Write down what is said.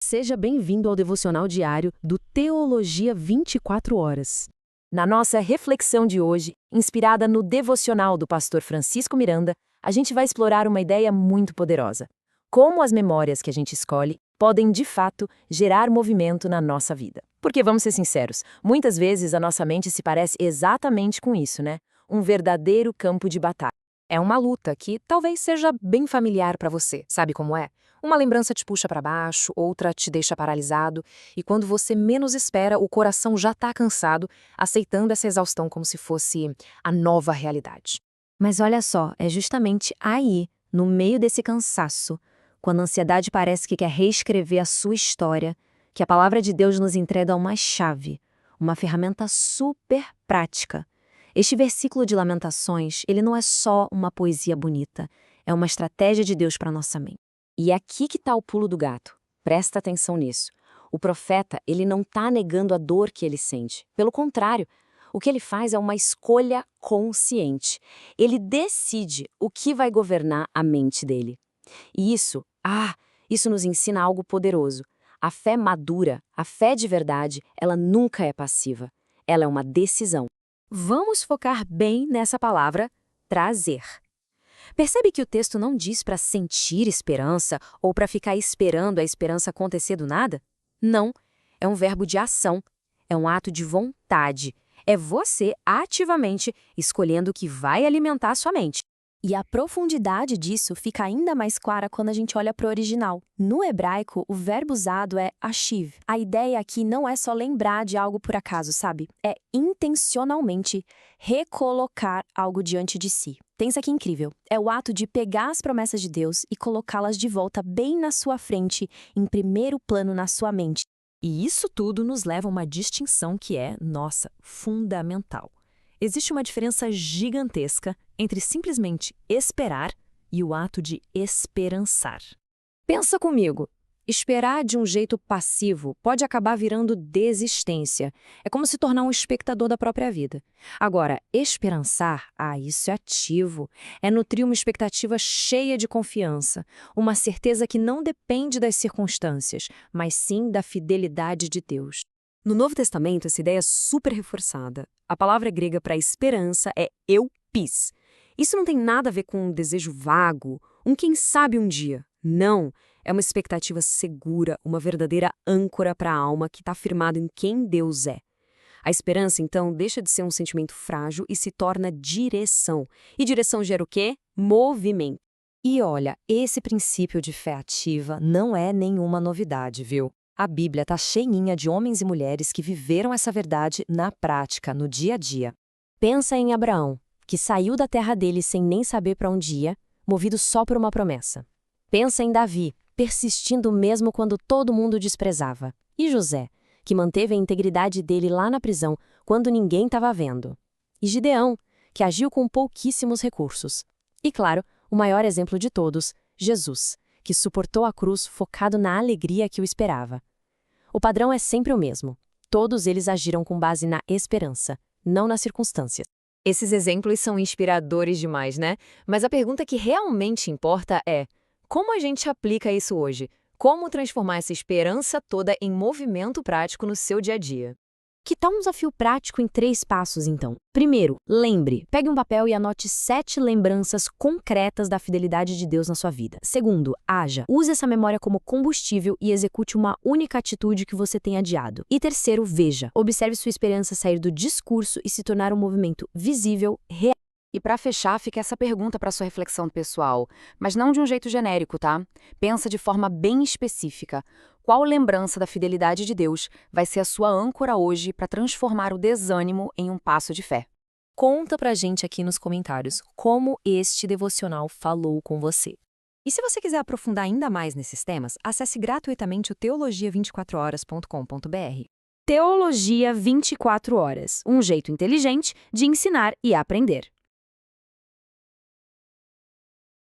Seja bem-vindo ao devocional diário do Teologia 24 Horas. Na nossa reflexão de hoje, inspirada no devocional do pastor Francisco Miranda, a gente vai explorar uma ideia muito poderosa: como as memórias que a gente escolhe podem, de fato, gerar movimento na nossa vida. Porque, vamos ser sinceros, muitas vezes a nossa mente se parece exatamente com isso, né? Um verdadeiro campo de batalha. É uma luta que talvez seja bem familiar para você, sabe como é? Uma lembrança te puxa para baixo, outra te deixa paralisado, e quando você menos espera, o coração já está cansado, aceitando essa exaustão como se fosse a nova realidade. Mas olha só, é justamente aí, no meio desse cansaço, quando a ansiedade parece que quer reescrever a sua história, que a palavra de Deus nos entrega uma chave, uma ferramenta super prática. Este versículo de Lamentações, ele não é só uma poesia bonita, é uma estratégia de Deus para nossa mente. E aqui que está o pulo do gato. Presta atenção nisso. O profeta, ele não está negando a dor que ele sente. Pelo contrário, o que ele faz é uma escolha consciente. Ele decide o que vai governar a mente dele. E isso nos ensina algo poderoso. A fé madura, a fé de verdade, ela nunca é passiva. Ela é uma decisão. Vamos focar bem nessa palavra, trazer. Percebe que o texto não diz para sentir esperança ou para ficar esperando a esperança acontecer do nada? Não, é um verbo de ação, é um ato de vontade. É você ativamente escolhendo o que vai alimentar a sua mente. E a profundidade disso fica ainda mais clara quando a gente olha para o original. No hebraico, o verbo usado é ashiv. A ideia aqui não é só lembrar de algo por acaso, sabe? É intencionalmente recolocar algo diante de si. Pensa que incrível. É o ato de pegar as promessas de Deus e colocá-las de volta bem na sua frente, em primeiro plano na sua mente. E isso tudo nos leva a uma distinção que é, nossa, fundamental. Existe uma diferença gigantesca entre simplesmente esperar e o ato de esperançar. Pensa comigo. Esperar de um jeito passivo pode acabar virando desistência. É como se tornar um espectador da própria vida. Agora, esperançar, isso é ativo. É nutrir uma expectativa cheia de confiança, uma certeza que não depende das circunstâncias, mas sim da fidelidade de Deus. No Novo Testamento, essa ideia é super reforçada. A palavra grega para esperança é eupis. Isso não tem nada a ver com um desejo vago, um quem sabe um dia. Não, é uma expectativa segura, uma verdadeira âncora para a alma que está firmada em quem Deus é. A esperança, então, deixa de ser um sentimento frágil e se torna direção. E direção gera o quê? Movimento. E olha, esse princípio de fé ativa não é nenhuma novidade, viu? A Bíblia está cheinha de homens e mulheres que viveram essa verdade na prática, no dia a dia. Pensa em Abraão, que saiu da terra dele sem nem saber para onde ia, movido só por uma promessa. Pensa em Davi, persistindo mesmo quando todo mundo desprezava. E José, que manteve a integridade dele lá na prisão quando ninguém estava vendo. E Gideão, que agiu com pouquíssimos recursos. E claro, o maior exemplo de todos, Jesus, que suportou a cruz focado na alegria que o esperava. O padrão é sempre o mesmo. Todos eles agiram com base na esperança, não nas circunstâncias. Esses exemplos são inspiradores demais, né? Mas a pergunta que realmente importa é: como a gente aplica isso hoje? Como transformar essa esperança toda em movimento prático no seu dia a dia? Que tal um desafio prático em 3 passos, então? Primeiro, lembre. Pegue um papel e anote 7 lembranças concretas da fidelidade de Deus na sua vida. Segundo, haja. Use essa memória como combustível e execute uma única atitude que você tem adiado. E terceiro, veja. Observe sua esperança sair do discurso e se tornar um movimento visível, real. E para fechar, fica essa pergunta para sua reflexão pessoal, mas não de um jeito genérico, tá? Pensa de forma bem específica. Qual lembrança da fidelidade de Deus vai ser a sua âncora hoje para transformar o desânimo em um passo de fé? Conta pra gente aqui nos comentários como este devocional falou com você. E se você quiser aprofundar ainda mais nesses temas, acesse gratuitamente o teologia24horas.com.br. Teologia 24 Horas, um jeito inteligente de ensinar e aprender.